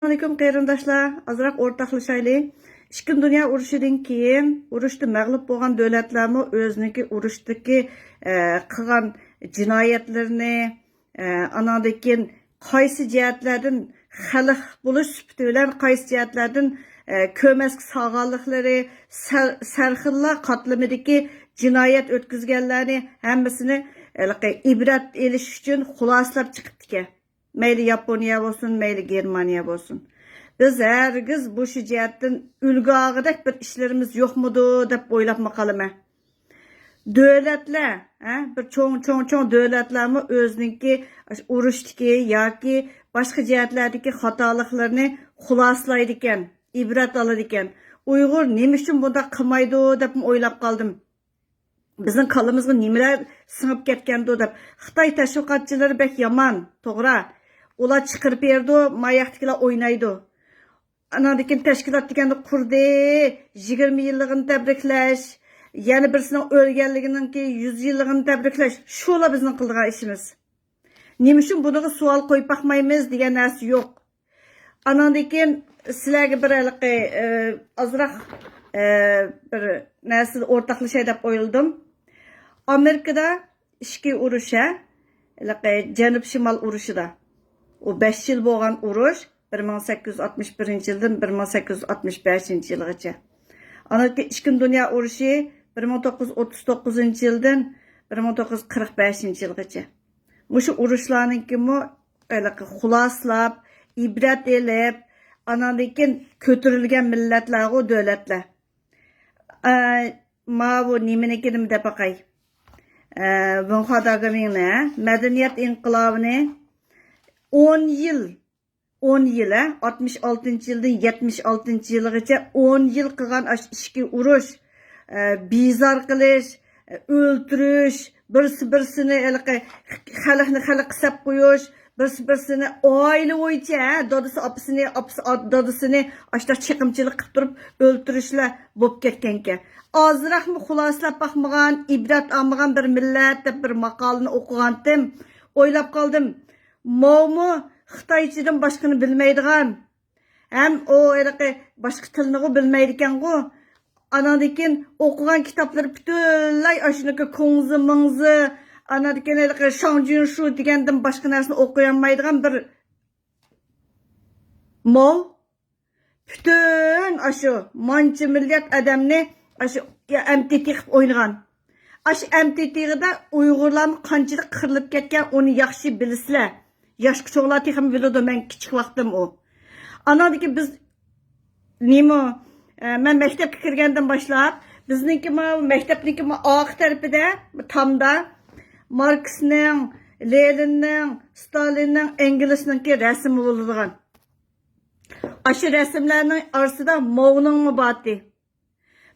Aleyküm qarindoshlar, azroq o'rtoqlashaylik. Ikkinchi dunyo urushidan keyin urushda mag'lub bo'lgan davlatlarmi o'ziniki urushdagi qilgan jinoyatlarini, anandan qaysi jihatlardan xalq bo'lish sifati bilan qaysi jihatlardan ko'mask sog'anliklari, sarxillar qatlamidagi jinoyat o'tkazganlarni hammasini ibrat elish uchun xulosalab chiqibdi. Mayli Yaponiya bo'lsin, mayli Germaniya bo'lsin. Biz hergiz bu şu jihatdan ulgu ağıdak bir işlerimiz yo'qmidi deb o'ylab qolaman. Davlatlar, bir cho'ng davlatlarmi o'ziniki urushdagi yoki boshqa jihatlardagi xatoliklarni xulosalaydi ekan, ibrat oladi ekan. Uyg'ur nima uchun bunday qilmaydi deb o'ylab qoldim. Bizning qo'limizga nimalar singib ketgandi deb. Xitoy tashviqotchilari bek yomon, to'g'ri. Ular chiqirib berdi, mayaqtikilar o'ynaydi. Anandikin tashkilot deganda qurdi, 20 yilligini tabriklash, yana birisining o'lganligininki 100 yilligini tabriklash. Shular bizning qilgan ishimiz. Nima uchun buniga savol qo'yib baxmaymiz degan narsa yo'q. Anandikin sizlarga bir azroq bir narsa o'rtoqlashay deb o'yladim. Amerikada ishki urusha, Janub Shimol urushida. O 5 yıl bo'lgan urush 1861 yildan 1865 yilgacha. Anaki ikkinchi dunyo urushi 1939 yildan 1945 yilgacha. Mushu urushlarninkimi xuloslab, ibrat elib, anandan ko'tarilgan millatlar-ku davlatlar. Mavu nimanikini deb baqay. Bun xodagaminni madaniyat inqilobini 10 yıl 66 yıldan 76 yılgacha 10 yıl qilgan ishki urush, bizar qilish, o'ltirish, birsini xalqni qisab qo'yish, birsini oila bo'yicha dadasi opasini dadasini ashta chiqimchilik qilib turib o'ltirishlar bo'lib ketgan ekan. Ozroqmi xulosalab baxmagan, ibrat olmagan bir millat deb bir maqolani o'qigandim, o'ylab qoldim. Mavmu Xitoychadan boshqani bilmaydigan, ham o boshqa tilni bilmaydigan-ku. Anandan o'qigan kitoblar butunlay ashuniki ko'ngzi mingzi, anandan Shangjian shu degandan boshqa narsani o'qiy olmaydigan bir mol bütün ashu manchi millat odamni ashu MTT qilib o'ynagan. Ash MTT'da Uyg'urlar qanchalik qirilib ketgan, uni yaxshi bilisizlar. Yaş küçükler texim bilirdi, ben küçük vaktim o. Anadaki biz nimo, ben mektep kirgenden başlayıp, bizninki mektepninki ağ tarafında, tamda Marx'nin, Lenin'nin, Stalin'nin, Engels'ninki resmi bulunduğun. Aşı resimlerinin arasında Mau'nun mu batı?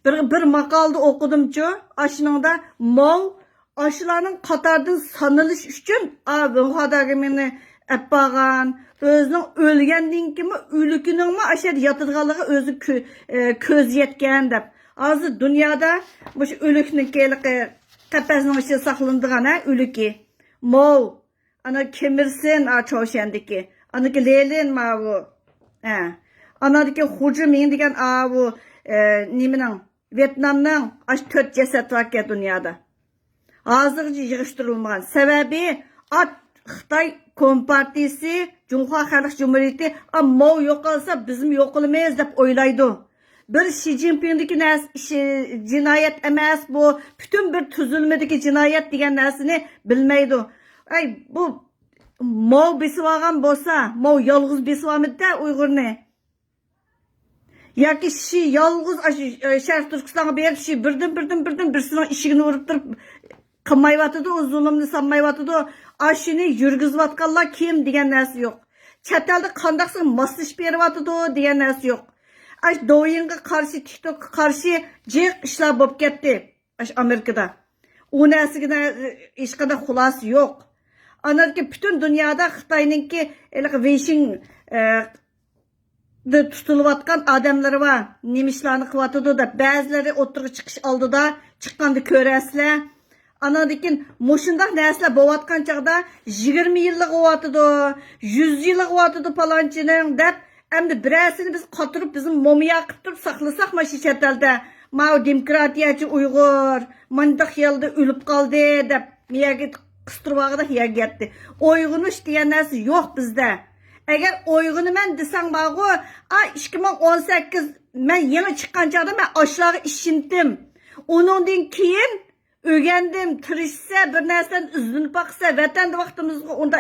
Bir makalda okudum ki, aşının da Mau, aşılarının Katar'dan sanılış için, bu hadagimini Əbbağan, özünün ölgəndən kimi, ölükünün mü aşağı yatırğalığı özü köz yetken deyip. Azı dünyada bu ölükünün qəpəsinin içində saxlandığan ölükü. Mov, ana kemirsin çoğuşendeki. Anaki Lenin ma bu. Anadaki Hu Min degen bu niminin, Vietnam'dan 4 ceset var ki dünyada. Hazırcı yığıştırılmayan. Sebebi Xitay Kompartiyasi, Cumhur Xalq Cumhuriyeti Mao yo'qolsa bizim yo'qolmaymiz deb o'ylaydi. Bir Xi Jinping'deki cinayet emas bu, bütün bir tuzilmadagi cinayet degan narsani bilmaydi. Ay bu Mao besib olgan bo'lsa, Mao yolg'iz besib olmadi Uyg'urni. Yoki Xi yolg'iz Sharq Turkistonga berib Xi birdan birisining ishigini urib turib qilmayotdi, o zulmni sanmayotdi. Aşını yürgüzvatqanlar kim degan narsa yo'q. Chet elda qandaqsa moslashib beryotdi degan narsa yo'q. Ash Douyinga qarshi, TikTokga qarshi jiq ishlar bo'lib ketdi. Ash Amerikada. U narsaga hech qanday xulosa yo'q. Anarki bütün dunyoda Xitoyninki Beijing de tutilayotgan odamlar var. Nima qilyotdi deb ba'zilari o'tirib chiqish oldida chiqqanda ko'rasizlar. Anadikin moşundaq nəslə boğatqan çağda 20 yıllık ovatıdı, 100 yıllık ovatıdı palançının dep Endi biresini biz qatırıp bizim momiya qilib turib saqlasak mı şu chet elda mau demokratiyachi Uyg'ur mındaq yilda o'lib qoldi deb miyaga qistirvog'ida hiyaga yetdi. Uyg'unish degan narsa yo'q bizda. Agar uyg'unaman desang bag'u, 2018 men yangi chiqqan chog'da men oshlog'i ishindim. Uningdan keyin öğrendim, tirishsa, bir narsadan uzunib baqsa, vatanda vaqtimizga unda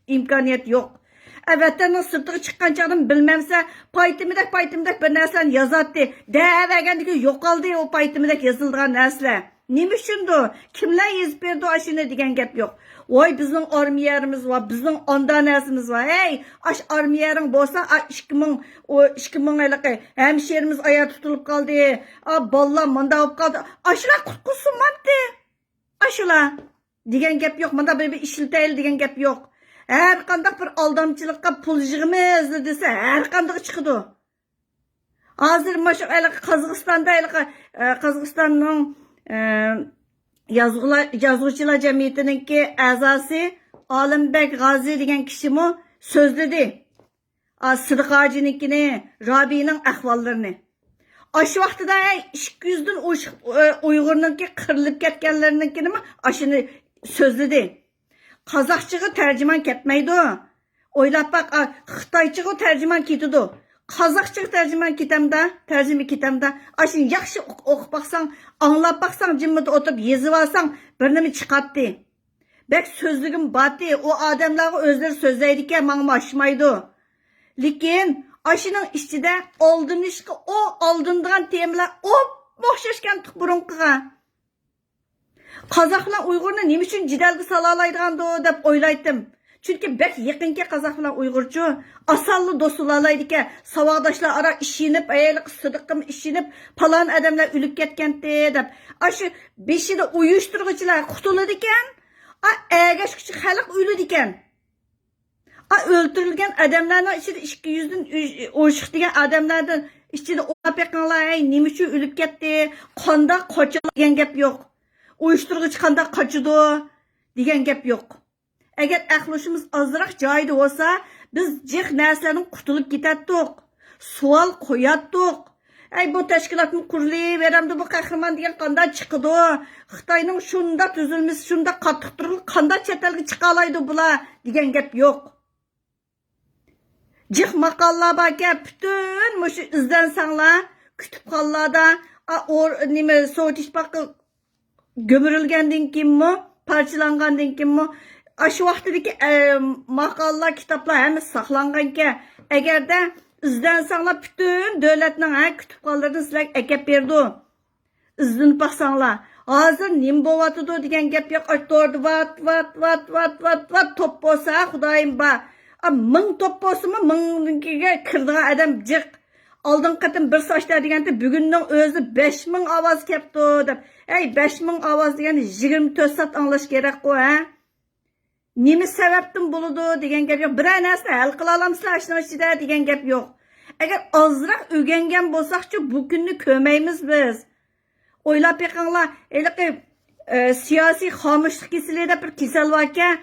imkoniyat yo'q. Vatanning sirtiga chiqqan chog'dan bilmamsa, paytimidak bir narsani yozatdi. Da'vagandiki yo'qoldi o paytimidak yozilgan narsalar. Nima uchundu? Kimlar yozib berdi ashuni degan gap yo'q. Voy bizning armiyamiz var, bizning onda narsimiz var. Hey, ash armiyaring bo'lsa, 2000 ayliqi hemşerimiz aya tutulib qoldi. Ballar manda bo'lib qoldi. Ashlar qutqusunmabdi. Ashlar degan gap yo'q. Manda bir ishiltayli degan gap yo'q. Her qandaq bir aldamchilikqa pul yig'imiz desa, her qandaq chiqdi. Hozir mana Qozog'istonda Qozog'istonning Yazgıçılar Cemiyeti'ninki a'zosi Olimbek G'azi degan kishimi so'zladi. Sidiq Hojininkini, Robining ahvollarini. Aşı vaqtida 200 dan oshiq Uyg'urninki qirilib ketganlarininkini ashuni so'zladi. Qozoqchaga tarjimon ketmaydi. O'ylab baq, Xitoychaga tarjimon ketadi. Qozoqchaga tarjimon ketamda, ashuni yaxshi o'qib baqsang, anglab baqsang, jimmida o'tirib yezib olsang, bir nima chiqadi. Bek so'zligim bati, o odamlarga o'zlari so'zlaydi ekan, menga oshmaydi. Lekin ashuning ichida oldinishga o oldindigan temalar o'xshashgan burunqiga. Qozoqlar Uyg'urni nima uchun jidalga sala oladigan deb o'ylaydim. Chunki bek yaqinki qozoq bilan Uyg'urchi asalli do'stlalaydi ekan, savodashlar ara ishinib, ayollik sidiqim ishinib, falon odamlar o'lib ketgandi deb. Ashu beshida uyushtiruvchilar qutuladi ekan, agashchi xalq o'ladi ekan. O'ldirilgan odamlarning ichida 200 dan oshiq degan odamlardan ichida o'lapaqanlar, nima uchun o'lib ketdi, qanday qochdi degan gap yo'q. Uyushtiruvchi qanday qochdi degan gap yo'q. Eğer ahlışımız azırak joyida olsa, biz jiq narsalardan qutulib ketatdik. Savol qo'yatdik. Bu tashkilotni qurilaveramdi, bu qahramon degan qanday chiqdi? Xitoyning shunda tuzilmasi, shunda qattiq turib, qanday chet elga chiqa oladi bular degan gap yo'q. Jiq maqollar borga, butun mushu izlansanglar, kutubxonalarda nima Sovet ittifoqi gömürilgandan keyinmi, parchalangandan keyinmi Aşı vaqtidagi maqollar, kitoblar hamma saqlanganka. Agarda izlansanglar bütün davlatning kutubxonalaridan sizlarga akab berdi. Izlanib baqsanglar, hozir nima bo'lyotdi degan gap yo'q. Aytdi, vat top bo'lsa, xudoyim ba. 1000 top bo'lsa-mi, 1000ga kirdigan odam jiq. Oldin qatim bir sochlar deganda bugunning o'zi 5000 ovoz kelibdi deb. 5000 ovoz degani 24 soat anglash kerak-ku, ha? Nima sababdan bo'ladi degan gap yo'q. Bir narsa hal qila olamsizlar shuning ichida degan gap yo'q. Agar ozroq o'rgangan bo'lsak-chi, bu kunni ko'maymiz biz. O'ylab beqinglar, siyosiy xomushlik kesilida bir kasal bor ekan,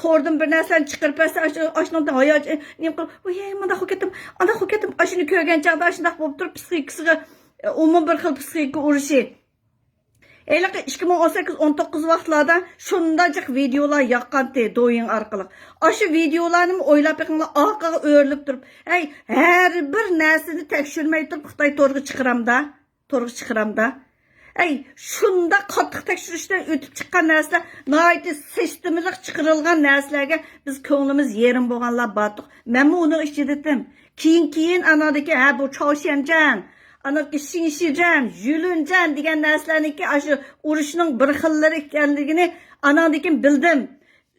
to'rdan bir narsani chiqarib bersa, ashundan hayot nima qilib, "Voy, mana xo'ketim, ana xo'ketim" ashuni ko'rgan chog'da shunday bo'lib turib, psixikasiga umumiy bir xil psixika urishi. 2018-19 vaqtlarda shundaycaq videolar yaqqanti do'yin orqali. Aşı videolarni o'ylab beqinglar, orqaga o'rilib turib, har bir narsani tekshirmay turib Xitoy to'rga chiqaramda. Shunda qattiq tekshirishdan o'tib chiqqan narsalar, noyati sistemalik chiqarilgan narsalarga biz ko'nglimiz yerim bo'lganlar bordiq. Men uni ichidadim. Keyin anadagi bu Choshenjan Anaki Xinjiang, Yulunjan degan narsalarniki aşı urushning bir xillari ekanligini anandikin bildim.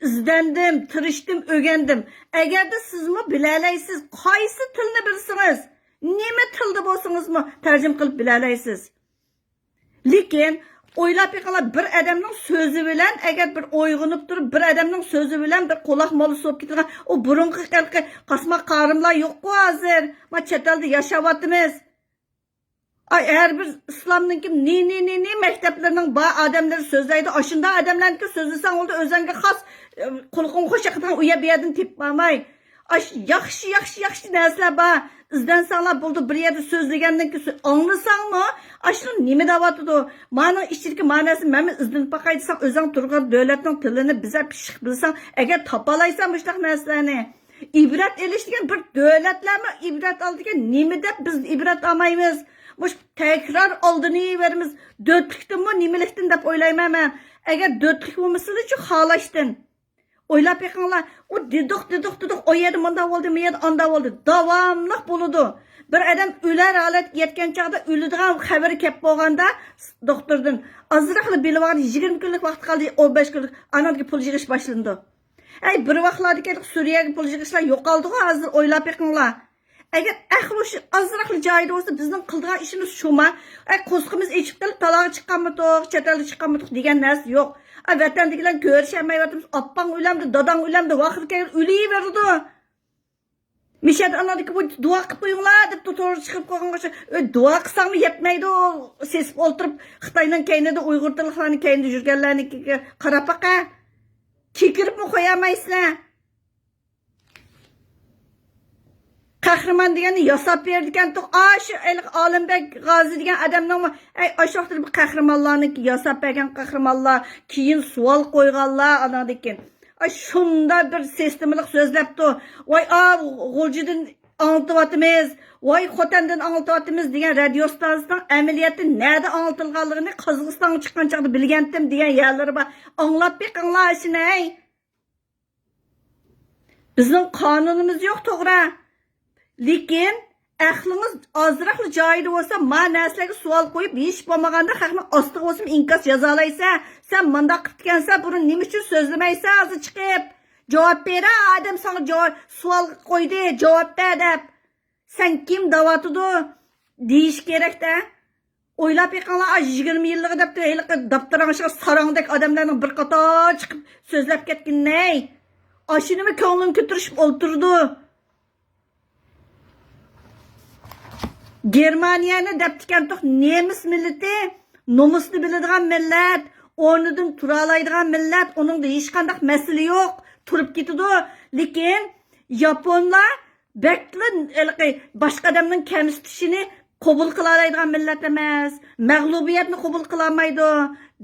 Izlandim, tirishdim, o'rgandim. Agarda sizmi bilalaysiz, qaysi tilni bilsangiz, nima tilda bo'lsangizmi tarjim qilib bilalaysiz. Lekin o'ylab beqinglar, bir odamning so'zi bilan agar bir o'yg'inib turib, bir odamning so'zi bilan bir quloq moli so'p ketgan, o burunqi xalqi qasma qarimlar yo'q-ku hozir. Ma chet elda yashayapmiz. Her bir İslam'nınki ne mekteplerinin adamları sözleydi. Aşında adamlarınki sözlesen oldu özenge xas kulukun hoş yakıdan uya bir yerden tip mamay. yaxshi narsalar bor. İzlensanglar bo'ldi, bir yerda so'zlagandan keyin anglasangmi, ashuni nima deyapti? Ma'no ichidagi ma'nosini men izlanib boqay desam, o'zing turgan davlatning tilini biza pishiq bilsang, agar topalaysan bushaq narsalarni, ibrat elish degan bir davlatlarmi ibrat oldigan nima deb biz ibrat olmaymiz? Mush takrar oldini verimiz. Dörtlükdinmi, nimalikdan deb o'ylayman men. Agar dörtlük bo'lmasa-chi xolashdan. O'ylab beqinglar, o didiq, o yerda munda bo'ldi, bu yerda anda bo'ldi. Davomli bo'ladi. Bir odam o'lar holatga yetgan chaqda o'ladigan xabar kelib bo'lganda doktordan azroqli bilib olgan 20 kunlik vaqt qoldi, 15 kunlik anadagi pul yig'ish boshlandi. Bir vaqtlarda Suriyaga pul yig'ishlar yo'qoldi-ku, hozir o'ylab beqinglar. Agar ahlush azroqli joyda bo'lsa, bizning qilgan ishimiz shuma. Qo'sqimiz echib qilib taloq chiqqanmi-to'q, chatalga chiqqanmi-to'q degan narsa yo'q. Vatandagilar ko'rishmayapmiz. Oppang o'lamdi, dadang o'lamdi, vaqt kelib o'layverdi. Mishad anadiki bu duo qilib qo'yinglar deb to'g'ri chiqib qo'ygancha, duo qilsangmi yetmaydi. Sesib o'ltirib Xitoyning kaynida Uyg'ur tillarni kaynida yurganlarni qarab baqa. Kekiribmi qo'yamaysiz? Qahramon degani yasab berdigan to'q shu Olimbek G'ozi degan odamning o'shoqda bir qahramonlarni yasab bergan qahramonlar keyin savol qo'yganlar anadekin. Shunda bir sistemalik so'zlabdi. Voy G'uljidan anlatyapmiz, voy Xotandan anlatyapmiz degan radio stansiyasining amaliyoti nada anlatilganligini Qozog'istonga chiqqan chaqda bilgandim degan yerlari bor. Anglab beqinglar shuni. Bizning qonunimiz yo'q to'g'ri. Lekin ahlimiz azroqli joyida bo'lsa, ma narsalarga savol qo'yib, hech bo'lmaganda xalqni ostiga bo'lsin inkos yoza olaysa, sen munda qilib ketgansan, buni nima uchun so'zlamaysan, hozir chiqib javob ber, odam sana javob savol qo'ydi, javob ber deb. Sen kim davatidi deyish kerak-da. O'ylab beqinglar, 20 yillik deb daftaranga sarangdek odamlarning bir qator chiqib so'zlab ketgan ne? Ashunimi ko'nglim ko'tirishib o'ltirdi. Germaniyani deptikan to'q nemis millati, nomusni biladigan millat, o'rnidan tura oladigan millat, uningda hech qanday masala yo'q, turib ketadi. Lekin Yaponlar bekli boshqa odamning kamsitishini qabul qila oladigan millat emas, mag'lubiyatni qabul qila olmaydi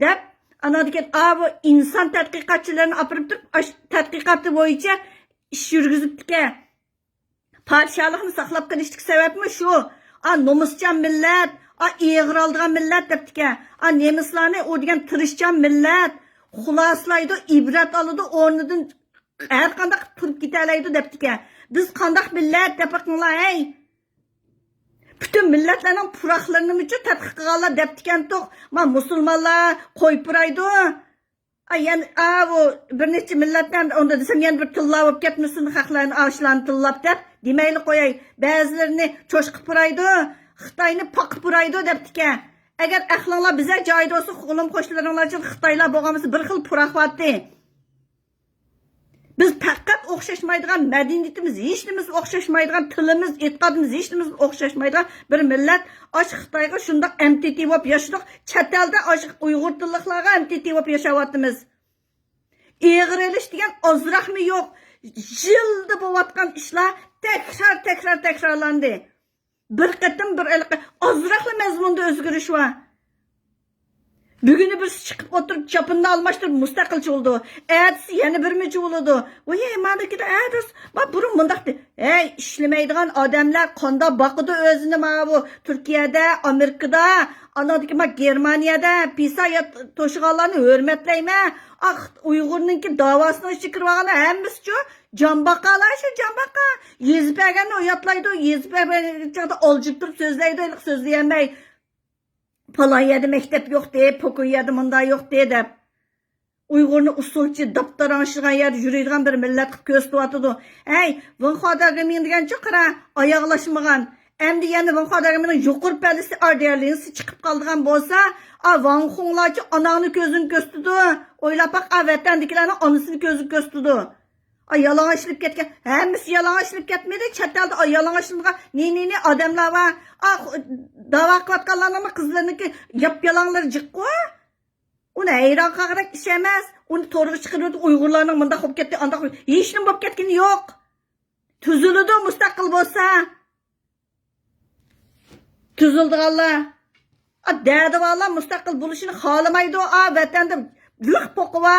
deb anadigan bu inson tadqiqotchilarini olib turib, tadqiqoti bo'yicha ish yurgizibdi. Podshohlikni saqlab qolishlik sababmi shu? Nomuschan millat, eg'ir oldigan millat debdika. Nemislarni o degan tirishchan millat, xuloslaydi, ibrat oladi, o'rnidan har qanday turib ketalaydi debdika. Biz qanday millat deb qilinglar, Bütün millatlarning puroqlarini uchun tadqiq qilganlar debdikan to'q. Men musulmonlar qo'yib buraydi. Yani bu bir necha millatdan onda desam yana bir tilla bo'lib ketmasin, xalqlarni ashlarni tillab deb demayli qo'yay. Ba'zilarini cho'shqib buraydi, Xitoyni paqib buraydi debdika. Agar ahlinlar biza joyda olsa, qo'lim qo'shnilaringlar uchun Xitoylar bo'lganmisa bir xil puroqvatdi. Biz faqat o'xshashmaydigan madaniyatimiz, hech nimamiz o'xshashmaydigan tilimiz, e'tiqodimiz, hech nimamiz o'xshashmaydigan bir millat osh Xitoyga shundoq MTT bo'lib yashadik, chet elda osh Uyg'ur tilliklarga MTT bo'lib yashayapmiz. Eg'ir elish degan ozroqmi yo'q. Yilda bo'layotgan ishlar takrorlandi. Bir qatim bir ozroqli mazmunda o'zgarish va bugün bir çıkıp oturup çapında almıştır müstakilçi oldu. Ertesi yeni bir mici oldu. Oye madaki de ertesi. Bak burun mındaktı. İşlemeydiğen adamlar konda bakıdı özünü bu. Türkiye'de, Amerika'da, anadaki Germanya'da pisa toşuğalarını hürmetleyme. Uygur'unki davasını çıkırmağına hemimiz şu. Cambakalar şu cambaka. Yezbergenle uyatlaydı. Yezbergenle olcukturup sözleydi. Sözleyemey. Falan yerde mektep yok diye, pokun yerde mında yok diye de Uygur'un usulçu, daptar anışırgan yerde yürüydiğen bir millet köstü atıdı. Vın xadargımın degen çıkıra ayaqlaşmağan. Hem de yani vın xadargımın yukur pəlisi ardiyarlığınsı çıkıp kaldığan bolsa, vın xonlarcı anağını gözün köstüdü. Oylapak vatandakilerin anısını gözün köstüdü. Yalan açılıp ketken. Hemisi yalan açılıp ketmedi. Çatelde yalan açılıp ne adamlar var. Dava kılatkanlarına mı kızlarınınki yap yalanları cıkkı. Onu heyran kağırak işemez. Onu torgu çıkırıyordu. Uygurlarının mında hop ketti. Hiç ne hop ketkini yok. Tuzuludu mustaqil bo'lsa. Tuzuldiganlar. Dadi valla mustaqil bo'lishini xohlamaydi. Vatanda liq poqva,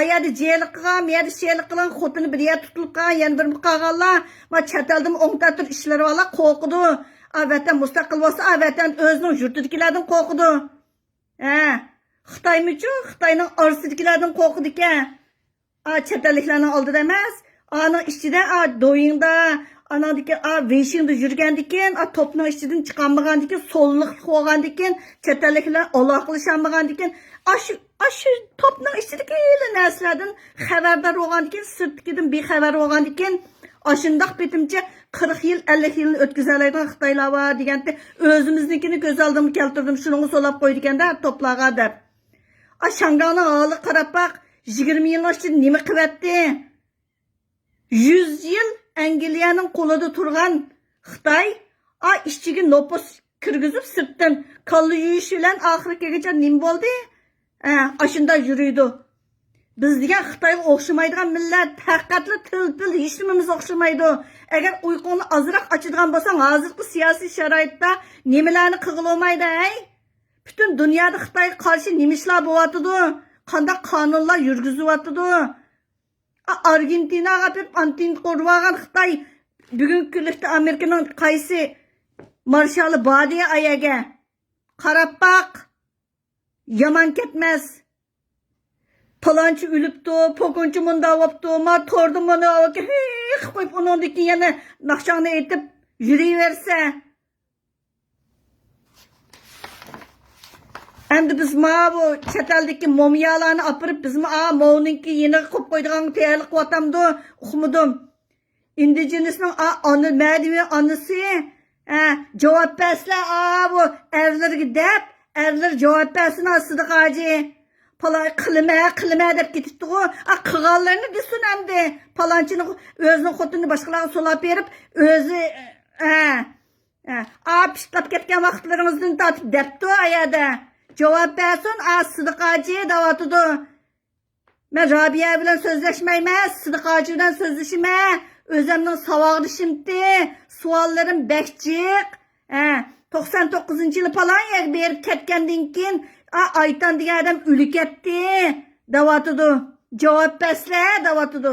ayada jeliq qilgan, yerda shelik qilgan, xotini bir yer tutilib qolgan, yana bir qolganlar. Ma chet elda o'ngta tur ishlari valla qo'rqidi. Vatan mustaqil bo'lsa, vatan o'zining yurtidagilardan qo'rqidi. Xitoymichu, Xitoyning orasidagilardan qo'rqidi ekan. Chet elliklarning oldida emas, aning ichida, doyingda, anadaki Beijingda yurgandikin, topning ichidan chiqolmagandikin, so'lliq qo'ygandikin, chet elliklar aloqalashamagandikin, shu topning ichidagi narsalardan xabardor bo'lgandikin, sirtkidan bexabar bo'lgandikin, shundoq bitimcha 40 yil, 50 yilni o'tkazoladigan Xitoylar bor deganda, o'zimiznikini ko'z oldimga keltirdim, shuni so'lab qo'ydi ekanda to'plarga deb. Shanghayning holi qarab baq, 20 yil ichida nima qilyapti? 100 yil Angliyaning qo'lida turgan Xitoy ishchiga nopos kirgizib sirtdan kalla yuyish bilan oxirigacha nima bo'ldi? Ashunda yuriydi. Biz degan Xitoyga o'xshamaydigan millat, haqiqatli til hech nimamiz o'xshamaydi. Agar uyquni ozroq ochadigan bo'lsang, hozirgi siyosiy sharoitda nimalarni qilolmaydi, Butun dunyoda Xitoyga qarshi nima ishlar bo'lyotidi? Qanday qonunlar yurgizyotidi? Argentinaga bir antin qo'rvagan Xitoy bugungi kunlikda Amerikaning qaysi marshali Badiya ayaga qarab baq. Yaman ketmez. Palanchi o'libdi, po'kinchi munda bo'pti, ma tordi mana qo'yib uningdiki yana naqshani aytib yuraversa. Endi biz bu chet eldagi momiyalarni opirib, bizmi mo'ninki yeniga qo'yib qo'ydigan tayyorlik qilyapamdi, uqmadim. Indigenizning ma'divi onasi javob berslar, bu erlarga deb, erlar javob bersin aslida qoji. Palay qilma deb ketibdi-ku. Qilganlarni desin endi. Palanchini o'zining xotini boshqalarga solab berib, o'zi pishlab ketgan vaqtlaringizdan tortib debdi ayada. Javob bersin, Sidiqoji davatidu. Men Robiya bilan so'zlashmayman, Sidiqoji bilan so'zlashmayman. O'zimning savog'dishimdi, savollarim bekchiq. 99-yili falan berib ketgandan keyin Aytan degan adam o'lib ketdi, davatidu. Javob berslar, davatidu.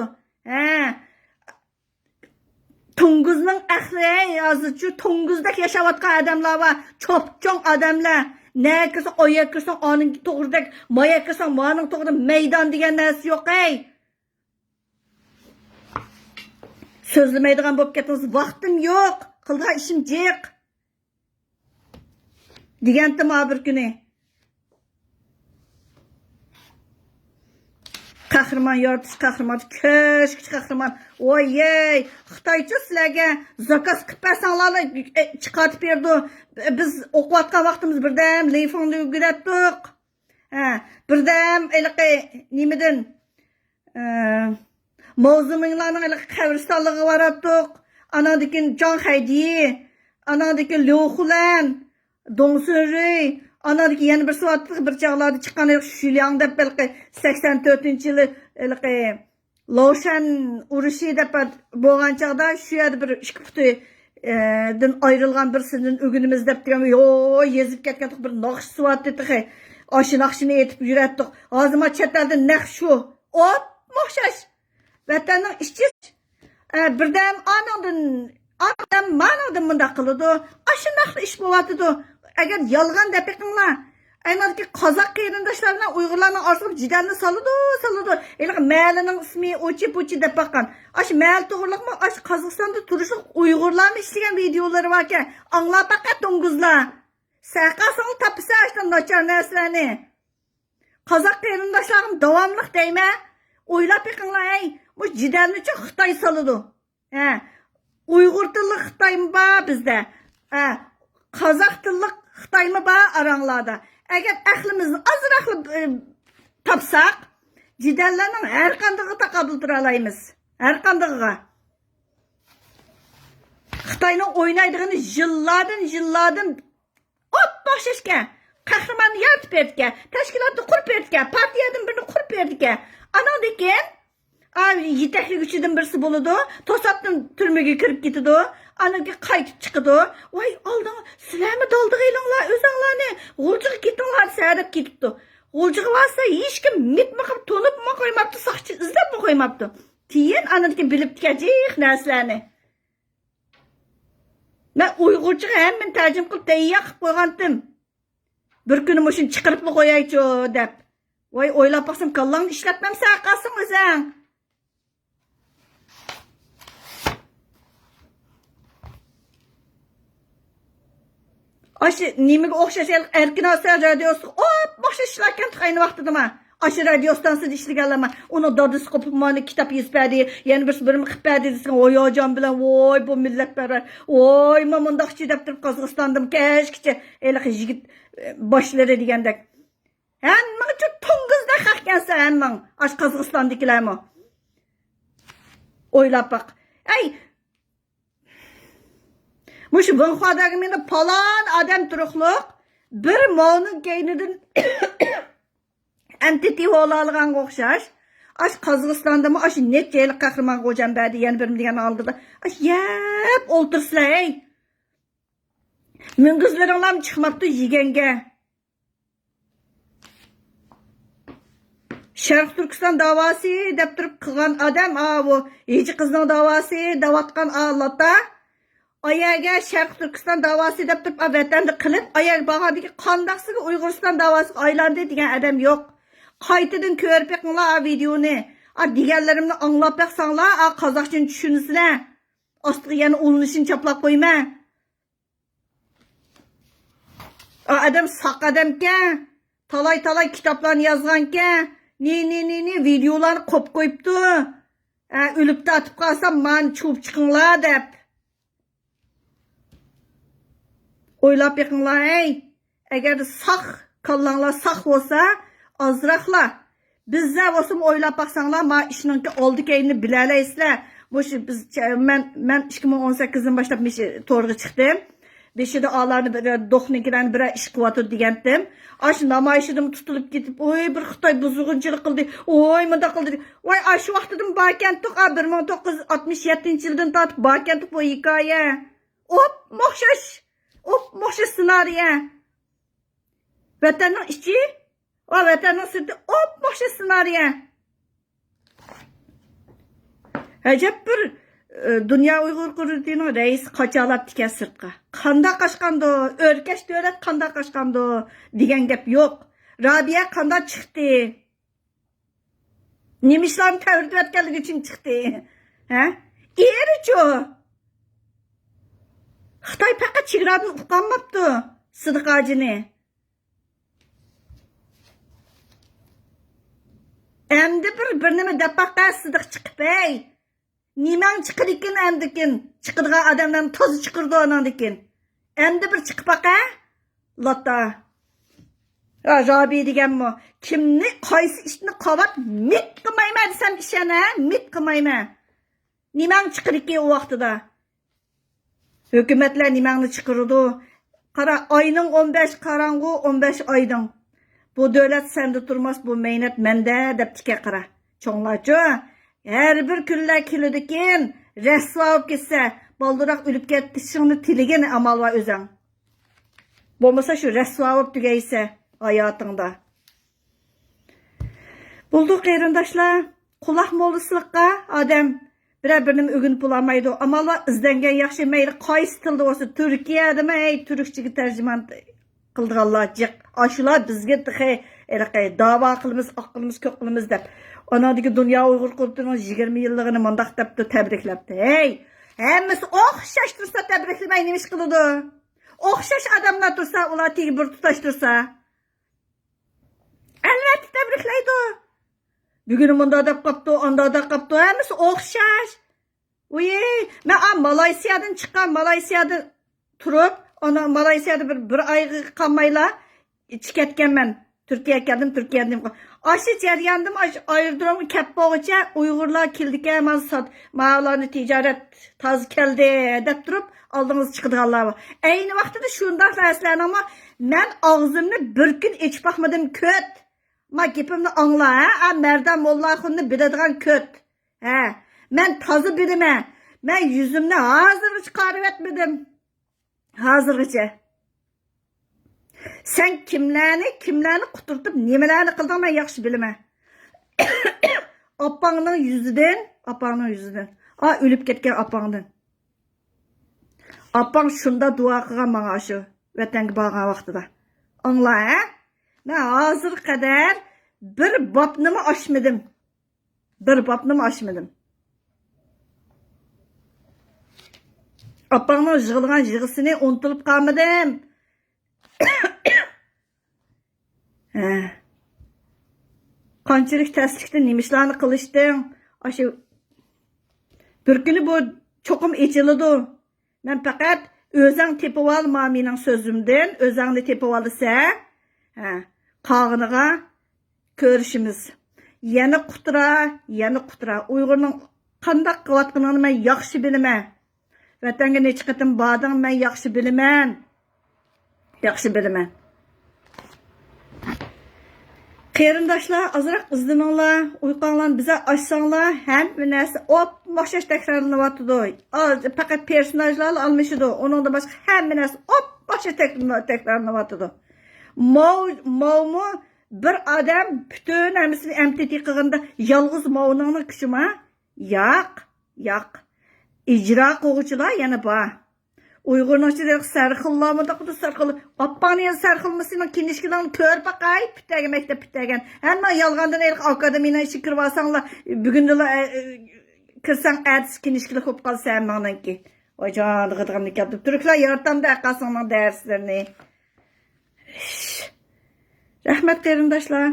Tunguzning ahli yozuvchi, Tunguzda yashayotgan odamlar va cho'pchong odamlar. Ne kirsin, oyak kirsin, onun to'g'ridak, moya kirsin, moning to'g'rida maydon degan narsa yo'q, So'zlamaydigan bo'lib ketdingiz, vaqtim yo'q, qilgan ishim jiq. Degandim bir kuni. Qahramon yoritish qahramon, ko'shk qahramon. Voyey, Xitoycha sizlarga zakaz qilib bersanglar chiqarib berdi. Biz o'qiyotgan vaqtimiz birdam telefonni o'giratdik. Birdam nimadan mavzuminglarning qabristonligiga boratdik. Anadikin Jon Haydi, anadikin Loxulan, Dongsuri, anadaki yana bir soatlik bir chaqlarda chiqqan Shulyang deb 84-yili Loshan urushi deb bo'lgan chaqda shu yerda bir ikki puti dan ayrilgan birsidan o'ginimiz deb turgan yezib ketgan bir naqsh suvat dedi. Oshi naqshini aytib yuratdik. Hozir ma chet elda naq shu. O'xshash. Vatanning ishchi birdan manadan bunda qiladi. Ashunaqli ish bo'lyotidi. Agar yolg'on deb qilinglar, aynadagi qozoq qarindoshlarning Uyg'urlarning orasiga jidalni soladi. Malining ismi Ochi deb baqan. Ash mal to'g'riliqmi? Ash Qozog'istonda turishlik Uyg'urlarning ishlagan videolari bor ekan. Anglab faqat Tunguzlar. Saqasini topsa ashdan nachar narsalarni. Qozoq qarindoshlarim davomli deyman. O'ylab qilinglar, bu jidalni uchun Xitoy soladi. Uyg'ur tilli Xitoymi bor bizda? Qozoq tilli Xitoymi bor aranglarda? Agar ahlimizni ozroq topsak, jidallarning har qandayg'iga taqabul tura olamiz. Har qandayg'iga. Xitoyning o'ynaydig'ini yillardan boshashga, qahramonni yaratib berdiga, tashkilotni qurib berdiga, partiyadan birini qurib berdiga. Anadaki Abi yetaklik üçüden birisi boludu. Tosatdan türmege kirip gitidi. Anaga qaytib chiqidi. Voy oldin sizlarmi doldig'inglar, o'zinglarni g'uljiga ketinglar sadab ketibdi. G'uljiga varsa hech kim mitma qilib to'nibmi qo'ymabdi, soqchi izlabmi qo'ymabdi. Keyin anadagi bilib tikajik narsalarni. Men Uyg'urchaga hamma tarjima qilib tayyor qilib qo'ygandim. Bir kuni mushuni chiqarib qo'yaychi deb. Voy o'ylab baqsam kallangni ishlatmamsa qasing o'zing. Aşı nimaga o'xshash erkin osiyo radiosi boshlashlagan ayni vaqtidami aşı radio stansiyada ishlaganlarman uni dadisi qopib mani kitob yozbadi yana birisi birini qilib berdi desin oyojon bilan voy bu millatparvar voy men bundoqchi deb turib Qozog'istondim kashkicha eliqi yigit boshlari degandek hammaga to'ng'izda haqkansa hammang ash Qozog'istondagilarmi o'ylab baq ay Muş Vanxuadagi meni palon odam turuqliq bir molning keynidan entity olgan o'xshash. Ash Qozog'istondami ash necha yil qahramon qo'jam berdi yana bir degan oldida. Ash yeb o'ltirsizlar ey. Mingizlaringlar chiqmabdi yeganga. Sharq Turkiston davosi deb turib qilgan odam bu eji qizning davosi davatgan Allah'ta Ayaga Sharq Turkiston davosi deb turib vatanda qilib, ayag bag'adagi qandaqsiga Uyg'uriston davosi aylandi degan adam yo'q. Qaytadan ko'rib beqinglar videoni. Deganlarimni anglab beqsanglar, qozoqcha tushunasizlar. Ostiga yana ulinishini chaplab qo'yma. Adam saq adamkan, talay kitoblarni yozgankan, ne videolarni qo'yib qo'yibdi. O'lib tatib qolsam, men chuvib chiqinglar deb. O'ylab beqinglar ey. Agar saq kallanglar saq bo'lsa, azraqlar. Bizda bo'lsam o'ylab baqsanglar, men ishninki oldi keyinni bilalaysizlar. Mush biz men 2018dan boshlab to'g'ri chiqdim. Beshida olarni bir do'xnikidan bir ish qilyapti degandim. Ash namoyishidan tutilib ketib, "Oy, bir Xitoy buzug'unchilik qildi. Oy, munda qildi." Voy, shu vaqtidan bakantiq 1967-yildan tortib bakantiq bu hikoya. Mo'xshash ssenariy. Vatanning ichi va vatanning sirti mo'xshash ssenariy. Ajab bir Dünya Uyghur Kurultayı'nın reisi qaçalab tikan sirtqa. Qanda qaşqandı, örkeş davlat qanda qaşqandı degan gap yo'q. Rabia qanda chiqdi. Nemislarni ta'virlayotganligi uchun chiqdi. Ha? Erichu. Xitoy faqat chegaradan uqqanmabdi Sidiqojini. Endi bir nima deb baqa Sidiq chiqib ey. Nimang chiqirikin emdikin. Chiqirgan adamdan tozi chiqirdi onandikin. Endi bir chiqib baqa. Lotta. Rabi deganmi? Kimni qaysi ishni qavat mit qilmayman desam ishana, mit qilmayman. Nimang chiqirikin u vaqtida. Hükümetler nimangni chiqirdi. Qara oyning 15 qarang'u 15 oydan. Bu davlat senda turmas, bu mehnat menda deb tika qara. Cho'nglarchi her bir kunlar keladikin rasvo bo'lib ketsa, balduroq o'lib ketishingni tiligin amal va o'zing. Bo'lmasa shu rasvo bo'lib tugaysa hayotingda. Buldu qarindoshlar, quloq mo'lislikqa odam bir-birini o'ginib bo'lmaydi. Amalla izlangan yaxshi mayli qaysi tilda bo'lsa, Turkiyadami, turkchaga tarjimon qildiganlar jiq. Ashular bizga da'vo qilamiz, aqlimiz ko'p qilamiz deb. Anadagi Dünya Uyghur Kurultayı'nın 20 yılligini mandaq debdi, tabriklabdi. Hey, hammasi o'xshash tursa tabriklamay nima ish qiladi? O'xshash odamlar tursa, ular tegi bir tutash tursa, albatta tabriklaydi. Bugun bunda deb qopdi, onda deb qopdi, hammasi o'xshash. Oye, men Malayziyadan chiqqan, Malayziyada turib, ona Malayziyada bir oyga qolmayla ketganman. Türkiye'ye geldim, Türkiye'den. Aşı jaryandım, ayırdıramı kep boğuca Uygurlar keldik hemen mağalarını ticaret taz geldi dep durup aldığınız çıkıdığanlar var. Aynı vaxtda da şundaq derslerin ama ben ağzımını bir gün içip bakmadım köt. Ma gepimni anla ha, merdan molla xunni biladigan köt. He, ben tazı bilime. Ben yüzümde hazır çıkarıp etmedim. Hazırgıca. Sen kimlerini kuturtup nemelerini kıldın ben yakşı bilime. Apağının yüzüden. Ölüp ketken apağının. Apağın şunda dua kılan bana aşı. Vətəngi bağına vaxtıda. Anla, he? Ben hazır kadar bir bapnımı aşmadım. Apağının jığılğan jığısını unutulup kalmadım. Qançalik təslikdə nemişlarni qilishdim. Aşı bir günü bu çoxum içilidu. Ben faqat özəng tepib alma mening sözümdən, özəngni tepib alsa, qağınığa görüşümüz. Yana qutura. Uyg'urning qandaq qilayotganini men yaxshi bilaman. Vatanga necha qatim bordim, men yaxshi bilaman. Qarindoshlar, azroq izlaninglar, uyqanglarni biza ochsanglar, hamma narsa o'xshash takrorlanyotdi. Faqat personajlar almashidi, uningda boshqa hamma narsa o'xshash takrorlanyotdi. Mavmu bir odam bütün hammasini MTT qilganda yolg'iz mavning kuchimi? Yo'q. İcra qiluvchilar yana bor. Uyg'urning ichida sarxillarmi Appaniyan sarxilmasının kinişkilerini kör bakay püttegen mektep püttegen. Hemen yalgandan erik akademiyine işi kırvasanlar bugün de kırsan ertesi kinişkilik hop kalsa hemen ki. O canı gıdığımlık yaptık. Türkler yaratan da kalsana derslerini. Rahmet qarindoshlar.